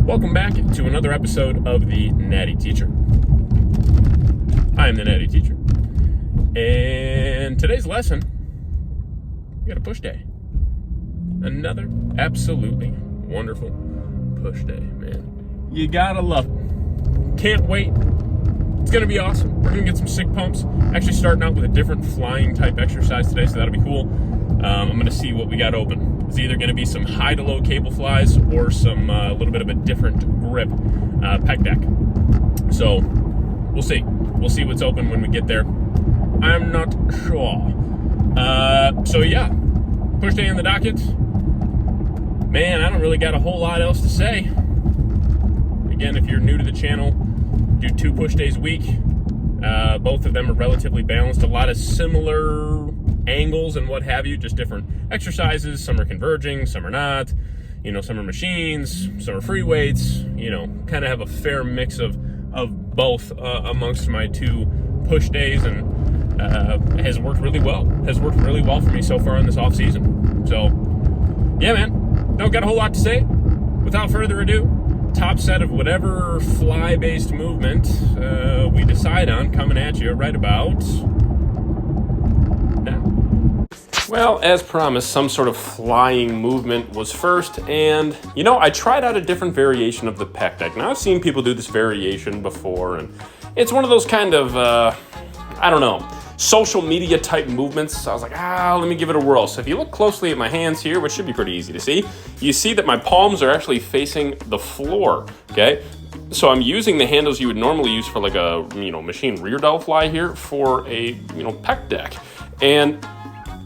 Welcome back to another episode of the Natty Teacher. I am the Natty Teacher. And today's lesson, we got a push day. Another absolutely wonderful push day, man. You gotta love it. Can't wait. It's gonna be awesome. We're gonna get some sick pumps. Actually starting out with a different flying type exercise today, so that'll be cool. I'm gonna see what we got open. It's either gonna be some high to low cable flies or some a little bit of a different grip pec deck. So we'll see. We'll see what's open when we get there. I'm not sure. So yeah, push day on the docket. Man, I don't really got a whole lot else to say. Again, if you're new to the channel, do 2 push days a week. Both of them are relatively balanced. A lot of similar angles and what have you, just different exercises. Some are converging, some are not. You know, some are machines, some are free weights. You know, kind of have a fair mix of both amongst my 2 push days, and has worked really well. Has worked really well for me so far in this off season. So, yeah, man, don't got a whole lot to say. Without further ado, top set of whatever fly-based movement we decide on coming at you right about now. Well, as promised, some sort of flying movement was first, and, you know, I tried out a different variation of the pec deck. Now, I've seen people do this variation before, and it's one of those kind of, I don't know, social media type movements. So I was like, let me give it a whirl. So if you look closely at my hands here, which should be pretty easy to see, you see that my palms are actually facing the floor, okay? So I'm using the handles you would normally use for like a, machine rear delt fly here for a, pec deck. And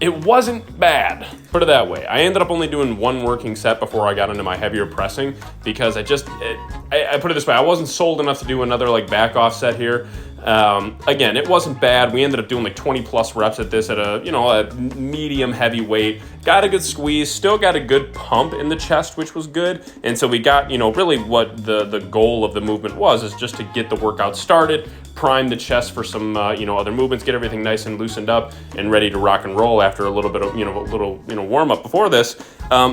it wasn't bad, put it that way. I ended up only doing 1 working set before I got into my heavier pressing because I put it this way, I wasn't sold enough to do another like back off set here. Again, it wasn't bad. We ended up doing like 20 plus reps at this at a medium heavy weight. Got a good squeeze, still got a good pump in the chest, which was good. And so we got, really what the goal of the movement was, is just to get the workout started, prime the chest for some, other movements, get everything nice and loosened up and ready to rock and roll after a little bit of, warm up before this.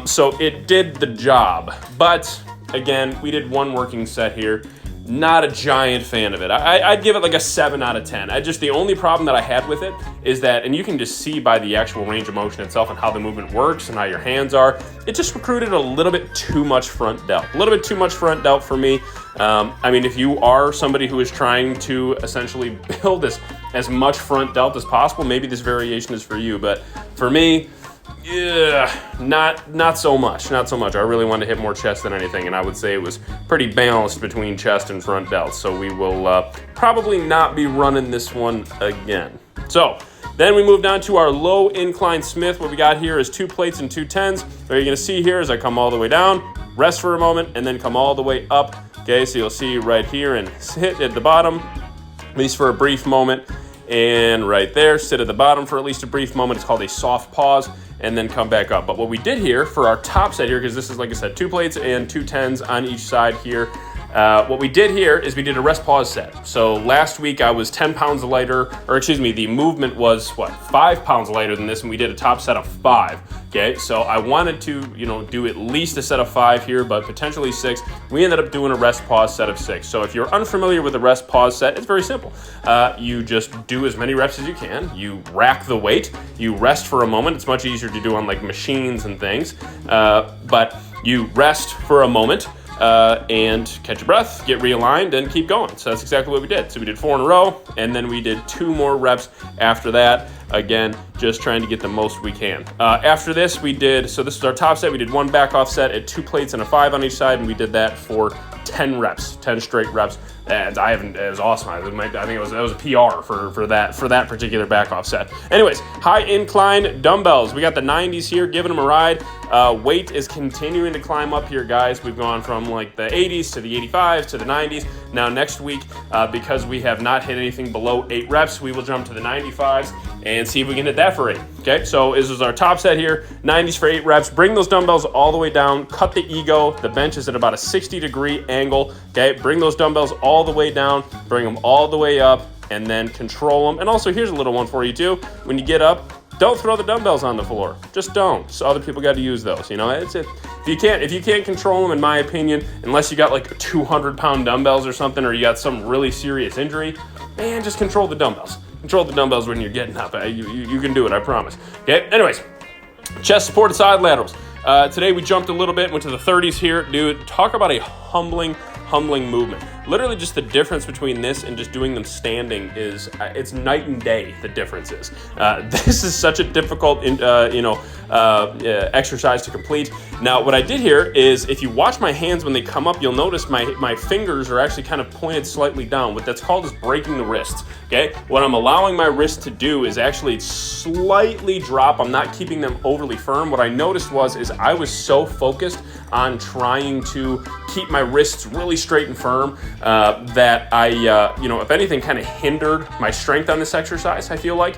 So it did the job. But again, we did 1 working set here. Not a giant fan of it. I'd give it like a 7 out of 10. The only problem that I had with it is that, and you can just see by the actual range of motion itself and how the movement works and how your hands are, it just recruited a little bit too much front delt. A little bit too much front delt for me. If you are somebody who is trying to essentially build as much front delt as possible, maybe this variation is for you. But for me, yeah, not so much. Not so much. I really wanted to hit more chest than anything, and I would say it was pretty balanced between chest and front delts. So we will probably not be running this one again. So then we moved on to our low incline Smith. What we got here is 2 plates and 2 tens. What you're going to see here is I come all the way down, rest for a moment, and then come all the way up. Okay, so you'll see right here and hit at the bottom, at least for a brief moment. And right there, sit at the bottom for at least a brief moment. It's called a soft pause, and then come back up. But what we did here for our top set here, because this is, like I said, 2 plates and 2 tens on each side here. What we did here is we did a rest pause set. So last week I was 10 pounds lighter, or excuse me, the movement was 5 pounds lighter than this, and we did a top set of 5. Okay, so I wanted to, do at least a set of 5 here, but potentially 6. We ended up doing a rest pause set of 6. So if you're unfamiliar with a rest pause set, it's very simple. You just do as many reps as you can. You rack the weight. You rest for a moment. It's much easier to do on like machines and things, but you rest for a moment. And catch your breath, get realigned, and keep going. So that's exactly what we did. So we did 4 in a row, and then we did 2 more reps after that. Again, just trying to get the most we can. After this, so this is our top set. We did 1 back off set at 2 plates and a 5 on each side, and we did that for 10 reps, 10 straight reps. And it was awesome. I think that was a PR for that particular back off set. Anyways, high incline dumbbells. We got the 90s here, giving them a ride. Weight is continuing to climb up here, guys. We've gone from like the 80s to the 85s to the 90s. Now next week, because we have not hit anything below 8 reps, we will jump to the 95s and see if we can hit that for 8. Okay, so this is our top set here, 90s for 8 reps. Bring those dumbbells all the way down, cut the ego. The bench is at about a 60-degree angle. Okay, bring those dumbbells all the way down, bring them all the way up, and then control them. And also, here's a little one for you too. When you get up, don't throw the dumbbells on the floor. Just don't. So other people got to use those. You know, if you can't control them, in my opinion, unless you got like 200-pound dumbbells or something, or you got some really serious injury, man, just control the dumbbells. Control the dumbbells when you're getting up. You can do it, I promise. Okay. Anyways, chest supported side laterals. Today we jumped a little bit, went to the 30s here. Dude, talk about a humbling movement. Literally just the difference between this and just doing them standing is, it's night and day, the difference is. This is such a difficult, exercise to complete. Now, what I did here is, if you watch my hands when they come up, you'll notice my fingers are actually kind of pointed slightly down. What that's called is breaking the wrists, okay? What I'm allowing my wrist to do is actually slightly drop. I'm not keeping them overly firm. What I noticed is I was so focused on trying to keep my wrists really straight and firm that I, if anything, kind of hindered my strength on this exercise, I feel like.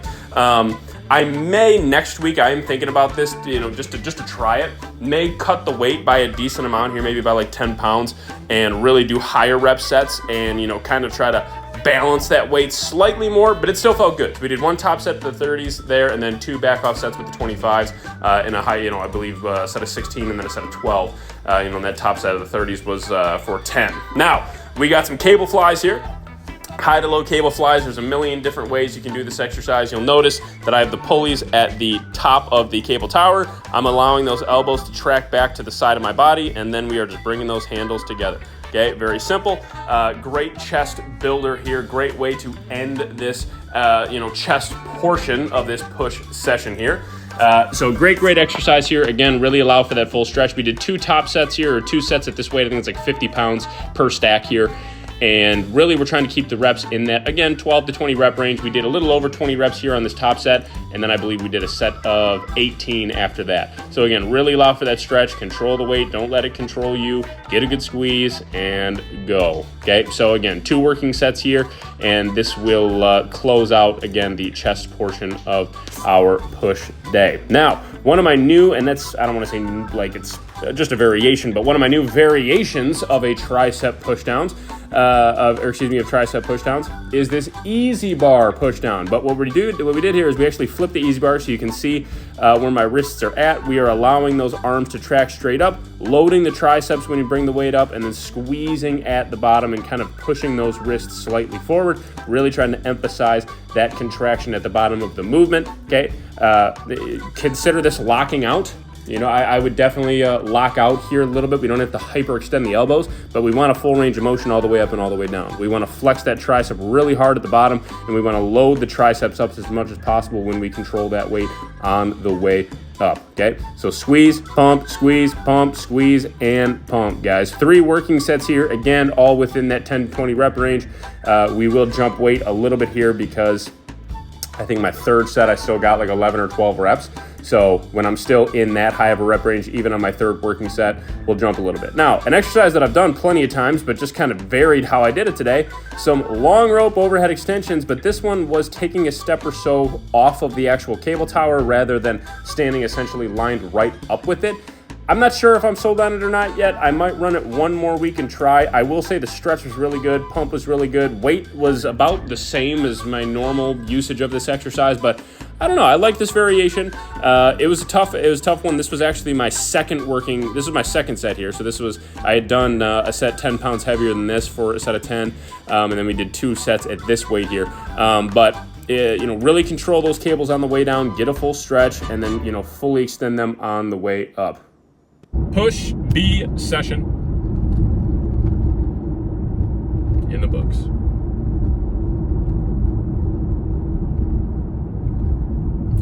I may next week, I am thinking about this, just to try it, may cut the weight by a decent amount here, maybe by like 10 pounds, and really do higher rep sets and, kind of try to balance that weight slightly more, but it still felt good. So we did one top set to the 30s there, and then 2 back off sets with the 25s, and a high, I believe a set of 16 and then a set of 12. That top set of the 30s was for 10. Now, we got some cable flies here. High to low cable flies. There's a million different ways you can do this exercise. You'll notice that I have the pulleys at the top of the cable tower. I'm allowing those elbows to track back to the side of my body, and then we are just bringing those handles together. Okay, very simple. Great chest builder here. Great way to end this, chest portion of this push session here. So great exercise here. Again, really allow for that full stretch. We did 2 top sets here, or 2 sets at this weight. I think it's like 50 pounds per stack here. And really, we're trying to keep the reps in that, again, 12 to 20 rep range. We did a little over 20 reps here on this top set, and then I believe we did a set of 18 after that. So again, really allow for that stretch, control the weight, don't let it control you, get a good squeeze, and go, okay? So again, 2 working sets here, and this will close out, again, the chest portion of our push day. Now, one of my new, and that's, I don't want to say like it's just a variation, but one of my new variations of a tricep pushdowns, of tricep pushdowns, is this easy bar pushdown. But what we did here is we actually flipped the easy bar so you can see where my wrists are at. We are allowing those arms to track straight up, loading the triceps when you bring the weight up, and then squeezing at the bottom and kind of pushing those wrists slightly forward, really trying to emphasize that contraction at the bottom of the movement, okay? Consider this locking out. I would definitely lock out here a little bit. We don't have to hyperextend the elbows, but we want a full range of motion all the way up and all the way down. We want to flex that tricep really hard at the bottom, and we want to load the triceps up as much as possible when we control that weight on the way up, okay? So squeeze, pump, squeeze, and pump, guys. 3 working sets here, again, all within that 10 to 20 rep range. We will jump weight a little bit here because I think my 3rd set, I still got like 11 or 12 reps. So when I'm still in that high of a rep range, even on my 3rd working set, we'll jump a little bit. Now, an exercise that I've done plenty of times, but just kind of varied how I did it today, some long rope overhead extensions, but this one was taking a step or so off of the actual cable tower rather than standing essentially lined right up with it. I'm not sure if I'm sold on it or not yet. I might run it one more week and try. I will say the stretch was really good. Pump was really good. Weight was about the same as my normal usage of this exercise, but I don't know. I like this variation. It was a tough one. This was actually my second set here. So I had done a set 10 pounds heavier than this for a set of 10. And then we did 2 sets at this weight here. Really control those cables on the way down, get a full stretch, and then, fully extend them on the way up. Push B session in the books.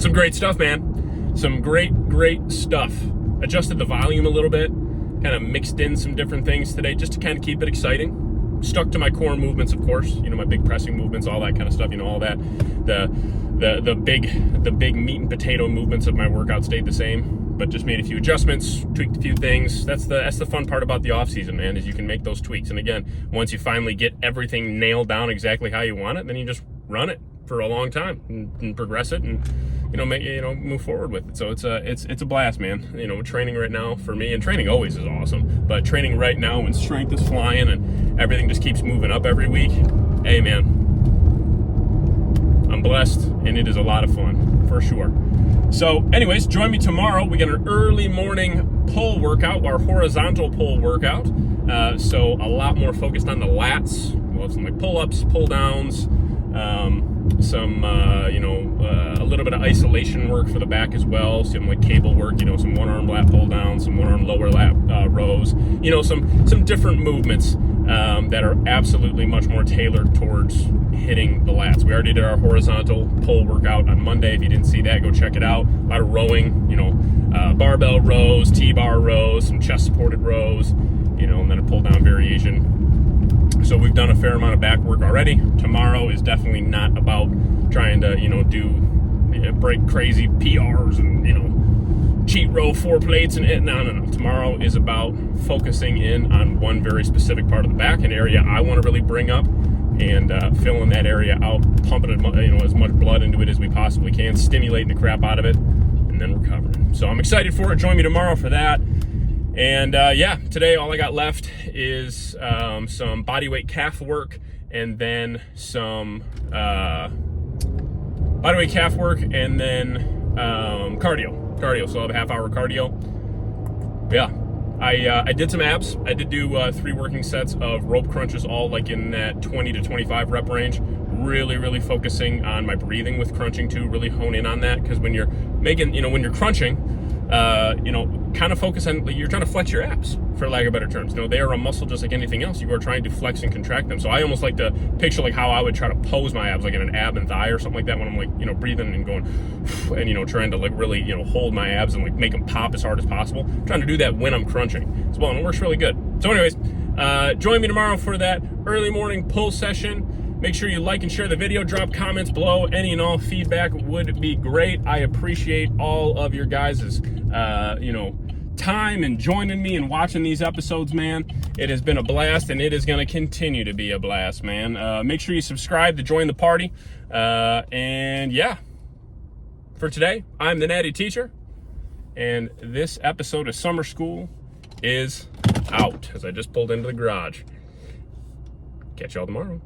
Some great stuff, man. Some great stuff. Adjusted the volume a little bit, kind of mixed in some different things today just to kind of keep it exciting. Stuck to my core movements, of course, my big pressing movements, all that kind of stuff, all that. The big meat and potato movements of my workout stayed the same, but just made a few adjustments, tweaked a few things. That's the fun part about the off season, man, is you can make those tweaks. And again, once you finally get everything nailed down exactly how you want it, then you just run it for a long time and progress it and move forward with it. So it's a blast, man. Training right now for me, and training always is awesome, but training right now when strength is flying and everything just keeps moving up every week, hey man, I'm blessed and it is a lot of fun for sure. So anyways, join me tomorrow. We get an early morning pull workout, our horizontal pull workout. So a lot more focused on the lats. We'll have some like pull-ups, pull-downs, some, a little bit of isolation work for the back as well. Some like cable work, some one-arm lat pull-downs, some one-arm lower lat rows, some different movements that are absolutely much more tailored towards hitting the lats. We already did our horizontal pull workout on Monday. If you didn't see that, go check it out. A lot of rowing, barbell rows, T-bar rows, some chest-supported rows, and then a pull-down variation. So we've done a fair amount of back work already. Tomorrow is definitely not about trying to, break crazy PRs and, cheat row 4 plates and no. Tomorrow is about focusing in on one very specific part of the back, an area I want to really bring up, and filling that area out, pumping it, as much blood into it as we possibly can, stimulating the crap out of it, and then recovering. So I'm excited for it. Join me tomorrow for that. And today all I got left is some bodyweight calf work, and then some bodyweight calf work, and then cardio. So I'll have a half-hour cardio. Yeah, I did some abs. I did do 3 working sets of rope crunches, all like in that 20 to 25 rep range. Really focusing on my breathing with crunching too. Really hone in on that, because when you're making, when you're crunching, kind of focus on, you're trying to flex your abs, for lack of better terms. They are a muscle just like anything else. You are trying to flex and contract them. So I almost like to picture like how I would try to pose my abs, like in an ab and thigh or something like that, when I'm like, breathing and going, and, trying to like really, hold my abs and like make them pop as hard as possible. I'm trying to do that when I'm crunching as well, and it works really good. So anyways, join me tomorrow for that early morning pull session. Make sure you like and share the video. Drop comments below. Any and all feedback would be great. I appreciate all of your guys' time and joining me and watching these episodes, man. It has been a blast, and it is going to continue to be a blast, man. Make sure you subscribe to join the party. And yeah, for today, I'm the Natty Teacher, and this episode of Summer School is out, as I just pulled into the garage. Catch y'all tomorrow.